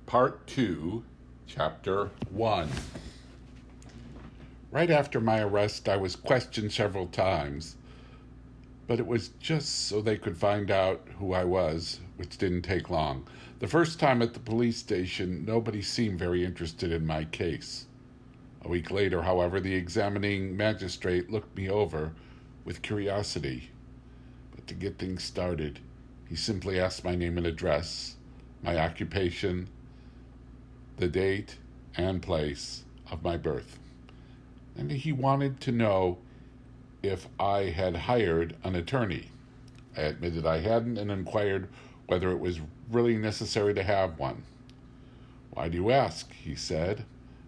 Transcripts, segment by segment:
Part 2, Chapter 1. Right after my arrest, I was questioned several times, but it was just so they could find out who I was, which didn't take long. The first time at the police station, nobody seemed very interested in my case. A week later, however, the examining magistrate looked me over with curiosity. But to get things started, he simply asked my name and address, my occupation, the date and place of my birth. And he wanted to know if I had hired an attorney. I admitted I hadn't and inquired whether it was really necessary to have one. "Why do you ask?" he said.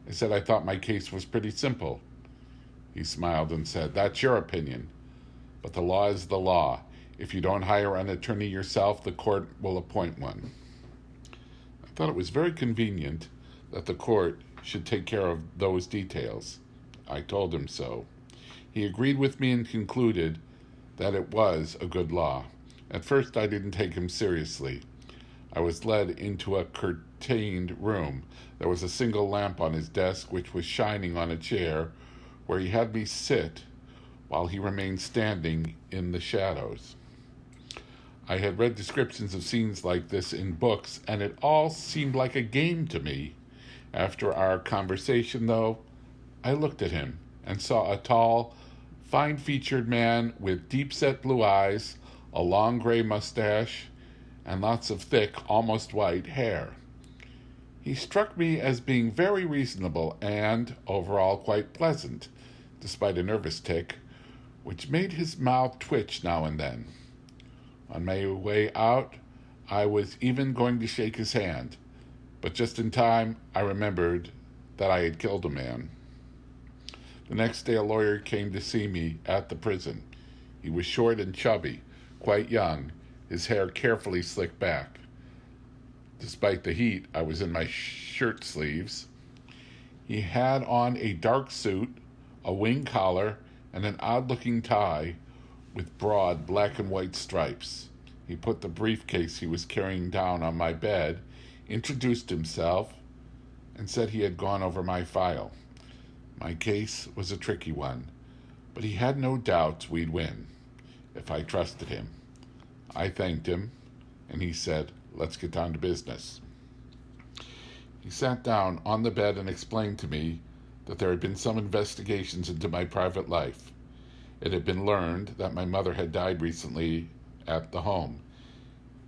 I said I thought my case was pretty simple. He smiled and said, "That's your opinion, but the law is the law. If you don't hire an attorney yourself, the court will appoint one." I thought it was very convenient that the court should take care of those details. I told him so. He agreed with me and concluded that it was a good law. At first, I didn't take him seriously. I was led into a curtained room. There was a single lamp on his desk, which was shining on a chair, where he had me sit while he remained standing in the shadows. I had read descriptions of scenes like this in books, and it all seemed like a game to me. After our conversation, though, I looked at him and saw a tall, fine-featured man with deep-set blue eyes, a long gray mustache, and lots of thick, almost white hair. He struck me as being very reasonable and, overall, quite pleasant, despite a nervous tic, which made his mouth twitch now and then. On my way out, I was even going to shake his hand, but just in time, I remembered that I had killed a man. The next day, a lawyer came to see me at the prison. He was short and chubby, quite young, his hair carefully slicked back. Despite the heat, I was in my shirt sleeves. He had on a dark suit, a wing collar, and an odd-looking tie with broad black and white stripes. He put the briefcase he was carrying down on my bed, introduced himself, and said he had gone over my file. My case was a tricky one, but he had no doubts we'd win, if I trusted him. I thanked him, and he said, "Let's get down to business." He sat down on the bed and explained to me that there had been some investigations into my private life. It had been learned that my mother had died recently at the home.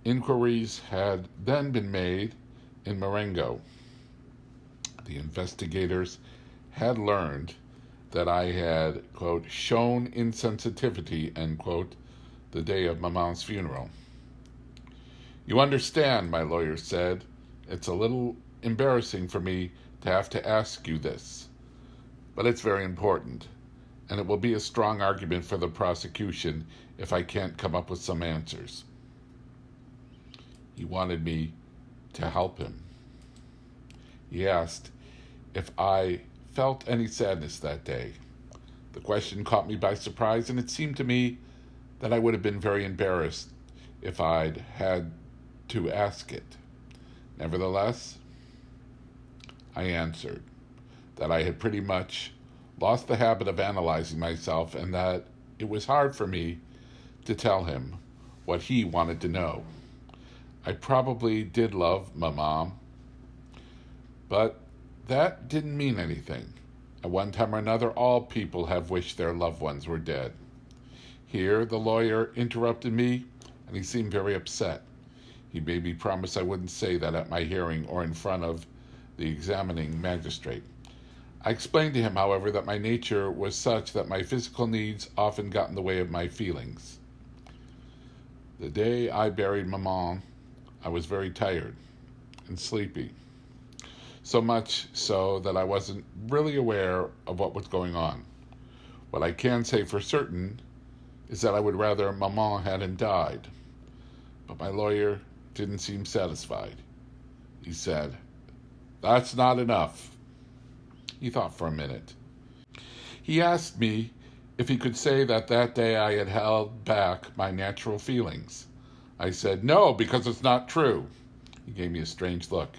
Inquiries had then been made in Marengo. The investigators had learned that I had, quote, shown insensitivity, end quote, the day of Maman's funeral. "You understand," my lawyer said, "it's a little embarrassing for me to have to ask you this, but it's very important, and it will be a strong argument for the prosecution if I can't come up with some answers." He wanted me to help him. He asked if I felt any sadness that day. The question caught me by surprise, and it seemed to me that I would have been very embarrassed if I'd had to ask it. Nevertheless, I answered that I had pretty much lost the habit of analyzing myself and that it was hard for me to tell him what he wanted to know. I probably did love my mom, but that didn't mean anything. At one time or another, all people have wished their loved ones were dead. Here, the lawyer interrupted me, and he seemed very upset. He made me promise I wouldn't say that at my hearing or in front of the examining magistrate. I explained to him, however, that my nature was such that my physical needs often got in the way of my feelings. The day I buried Maman, I was very tired and sleepy. So much so that I wasn't really aware of what was going on. What I can say for certain is that I would rather Maman hadn't died. But my lawyer didn't seem satisfied. He said, "That's not enough." He thought for a minute. He asked me if he could say that day I had held back my natural feelings. I said, "No, because it's not true." He gave me a strange look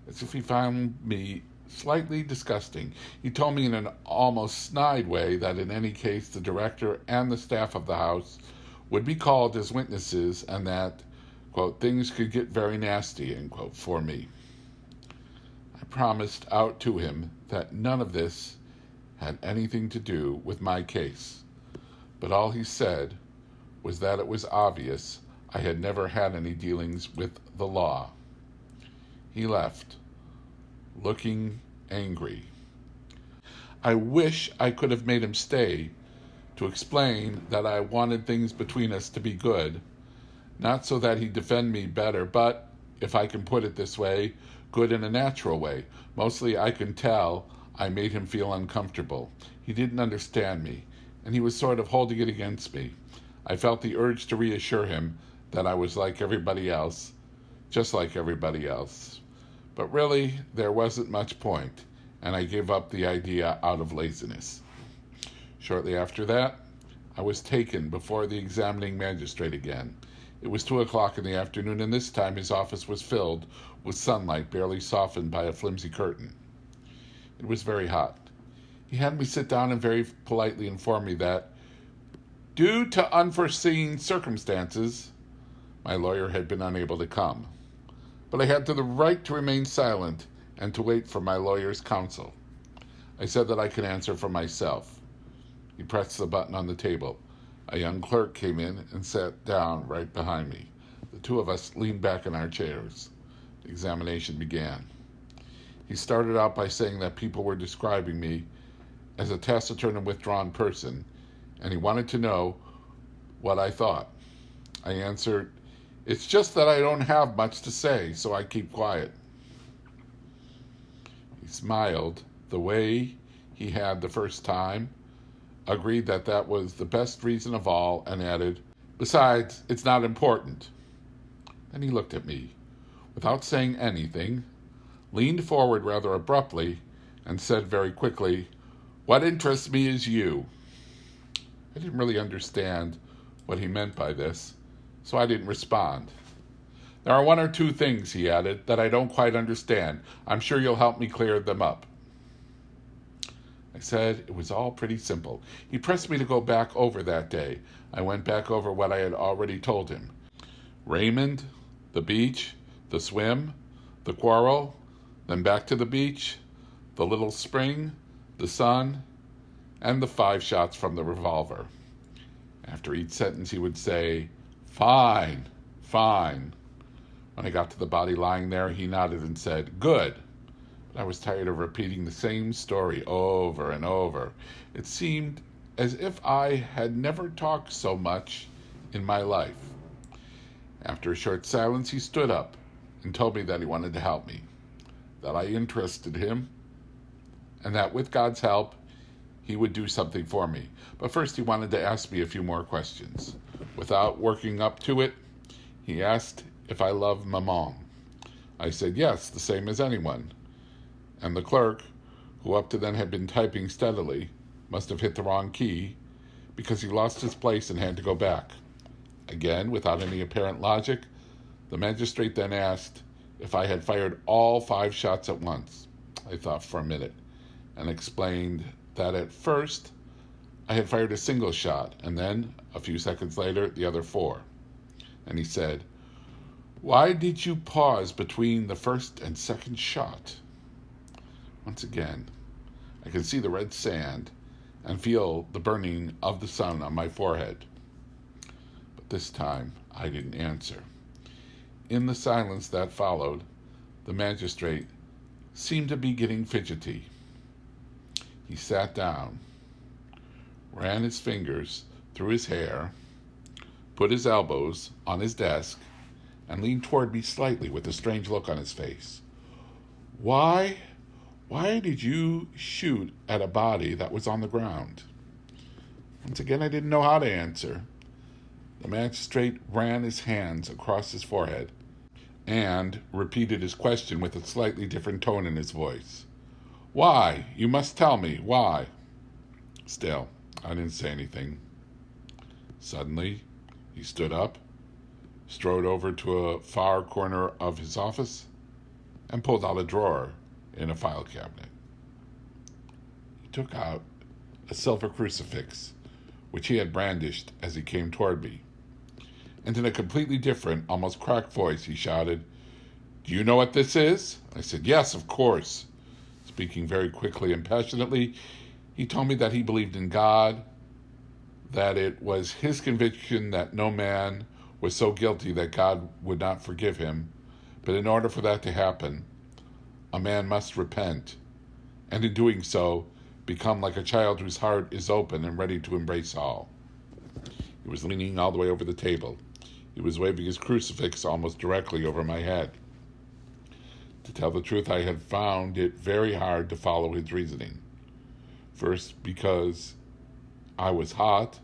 as if he found me slightly disgusting. He told me in an almost snide way that in any case the director and the staff of the house would be called as witnesses and that, quote, things could get very nasty, end quote, for me. I promised out to him that none of this had anything to do with my case, but all he said was that it was obvious I had never had any dealings with the law. He left, looking angry. I wish I could have made him stay to explain that I wanted things between us to be good, not so that he'd defend me better, but, if I can put it this way, good in a natural way. Mostly I can tell I made him feel uncomfortable. He didn't understand me, and he was sort of holding it against me. I felt the urge to reassure him that I was like everybody else, just like everybody else. But really, there wasn't much point, and I gave up the idea out of laziness. Shortly after that, I was taken before the examining magistrate again. It was 2:00 in the afternoon, and this time his office was filled with sunlight barely softened by a flimsy curtain. It was very hot. He had me sit down and very politely informed me that, due to unforeseen circumstances, my lawyer had been unable to come. But I had the right to remain silent and to wait for my lawyer's counsel. I said that I could answer for myself. He pressed the button on the table. A young clerk came in and sat down right behind me. The two of us leaned back in our chairs. The examination began. He started out by saying that people were describing me as a taciturn and withdrawn person, and he wanted to know what I thought. I answered, "It's just that I don't have much to say, so I keep quiet." He smiled the way he had the first time, agreed that that was the best reason of all, and added, "Besides, it's not important." Then he looked at me, without saying anything, leaned forward rather abruptly, and said very quickly, "What interests me is you." I didn't really understand what he meant by this, so I didn't respond. "There are one or two things," he added, "that I don't quite understand. I'm sure you'll help me clear them up." I said it was all pretty simple. He pressed me to go back over that day. I went back over what I had already told him. Raymond, the beach, the swim, the quarrel, then back to the beach, the little spring, the sun, and the 5 shots from the revolver. After each sentence he would say, "Fine, fine." When I got to the body lying there, he nodded and said, "Good." But I was tired of repeating the same story over and over. It seemed as if I had never talked so much in my life. After a short silence, he stood up and told me that he wanted to help me, that I interested him, and that with God's help, he would do something for me. But first he wanted to ask me a few more questions. Without working up to it, he asked if I loved maman. I said yes, the same as anyone. And the clerk, who up to then had been typing steadily, must have hit the wrong key because he lost his place and had to go back. Again, without any apparent logic, the magistrate then asked if I had fired all 5 shots at once. I thought for a minute and explained that at first I had fired a single shot, and then, a few seconds later, the other 4. And he said, "Why did you pause between the first and second shot?" Once again, I could see the red sand and feel the burning of the sun on my forehead. But this time, I didn't answer. In the silence that followed, the magistrate seemed to be getting fidgety. He sat down, ran his fingers through his hair, put his elbows on his desk, and leaned toward me slightly with a strange look on his face. Why did you shoot at a body that was on the ground?" Once again, I didn't know how to answer. The magistrate ran his hands across his forehead and repeated his question with a slightly different tone in his voice. "Why? You must tell me. Why?" Still, I didn't say anything. Suddenly, he stood up, strode over to a far corner of his office, and pulled out a drawer in a file cabinet. He took out a silver crucifix, which he had brandished as he came toward me. And in a completely different, almost cracked voice, he shouted, "Do you know what this is?" I said, "Yes, of course." Speaking very quickly and passionately, he told me that he believed in God, that it was his conviction that no man was so guilty that God would not forgive him, but in order for that to happen, a man must repent, and in doing so, become like a child whose heart is open and ready to embrace all. He was leaning all the way over the table. He was waving his crucifix almost directly over my head. To tell the truth, I had found it very hard to follow his reasoning. First, because I was hot,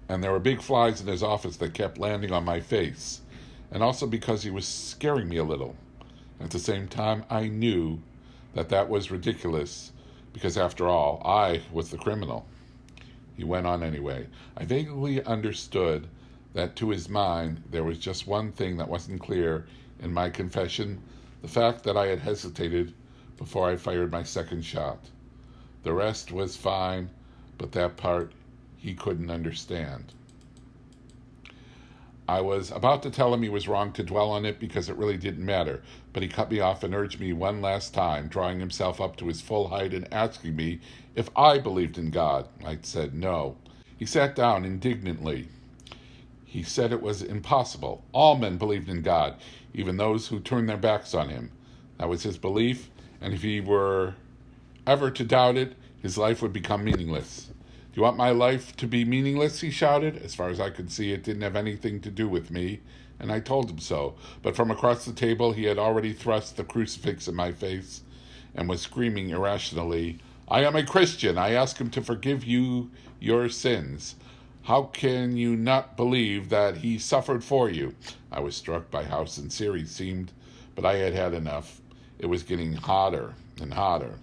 and there were big flies in his office that kept landing on my face, and also because he was scaring me a little. At the same time, I knew that that was ridiculous, because after all, I was the criminal. He went on anyway. I vaguely understood that to his mind there was just one thing that wasn't clear in my confession, the fact that I had hesitated before I fired my second shot. The rest was fine, but that part he couldn't understand. I was about to tell him he was wrong to dwell on it because it really didn't matter, but he cut me off and urged me one last time, drawing himself up to his full height and asking me if I believed in God. I said no. He sat down indignantly. He said it was impossible. All men believed in God, even those who turned their backs on him. That was his belief, and if he were ever to doubt it, his life would become meaningless. "Do you want my life to be meaningless?" he shouted. As far as I could see, it didn't have anything to do with me, and I told him so. But from across the table, he had already thrust the crucifix in my face and was screaming irrationally, "I am a Christian. I ask him to forgive you your sins. How can you not believe that he suffered for you?" I was struck by how sincere he seemed, but I had had enough. It was getting hotter and hotter.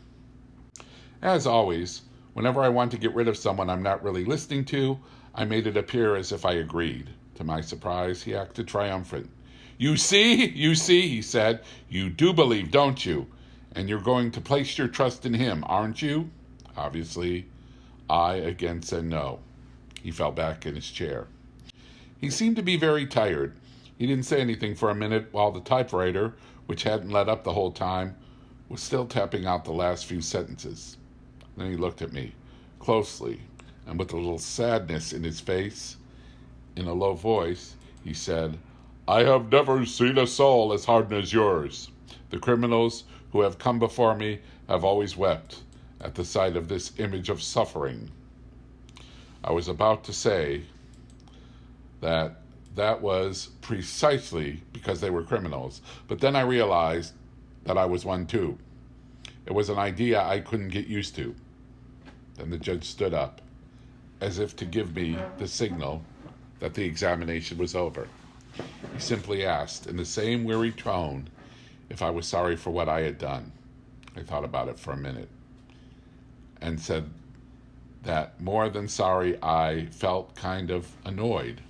As always, whenever I want to get rid of someone I'm not really listening to, I made it appear as if I agreed. To my surprise, he acted triumphant. You see, he said. "You do believe, don't you? And you're going to place your trust in him, aren't you?" Obviously, I again said no. He fell back in his chair. He seemed to be very tired. He didn't say anything for a minute while the typewriter, which hadn't let up the whole time, was still tapping out the last few sentences. Then he looked at me closely, and with a little sadness in his face, in a low voice, he said, "I have never seen a soul as hardened as yours. The criminals who have come before me have always wept at the sight of this image of suffering." I was about to say that was precisely because they were criminals, but then I realized that I was one too. It was an idea I couldn't get used to. Then the judge stood up, as if to give me the signal that the examination was over. He simply asked, in the same weary tone, if I was sorry for what I had done. I thought about it for a minute, and said that more than sorry, I felt kind of annoyed.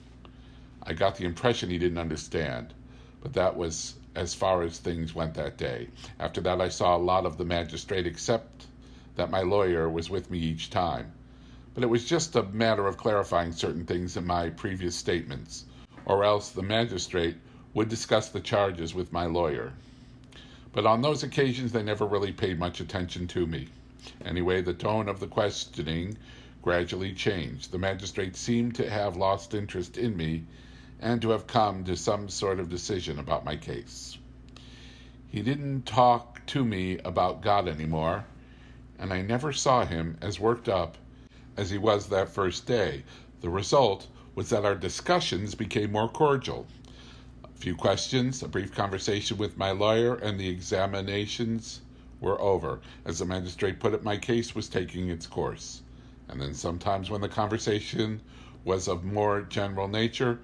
I got the impression he didn't understand, but that was as far as things went that day. After that, I saw a lot of the magistrate, except that my lawyer was with me each time. But it was just a matter of clarifying certain things in my previous statements, or else the magistrate would discuss the charges with my lawyer. But on those occasions, they never really paid much attention to me. Anyway, the tone of the questioning gradually changed. The magistrate seemed to have lost interest in me and to have come to some sort of decision about my case. He didn't talk to me about God anymore, and I never saw him as worked up as he was that first day. The result was that our discussions became more cordial. A few questions, a brief conversation with my lawyer, and the examinations were over. As the magistrate put it, my case was taking its course. And then sometimes when the conversation was of more general nature,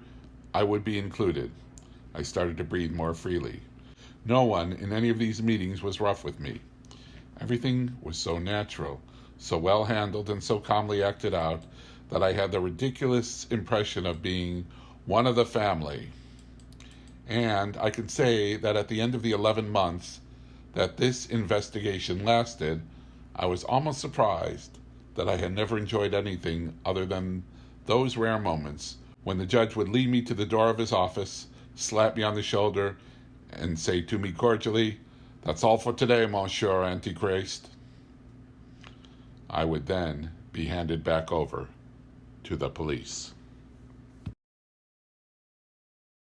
I would be included. I started to breathe more freely. No one in any of these meetings was rough with me. Everything was so natural, so well handled, and so calmly acted out that I had the ridiculous impression of being one of the family. And I can say that at the end of the 11 months that this investigation lasted, I was almost surprised that I had never enjoyed anything other than those rare moments when the judge would lead me to the door of his office, slap me on the shoulder, and say to me cordially, "That's all for today, Monsieur Antichrist." I would then be handed back over to the police.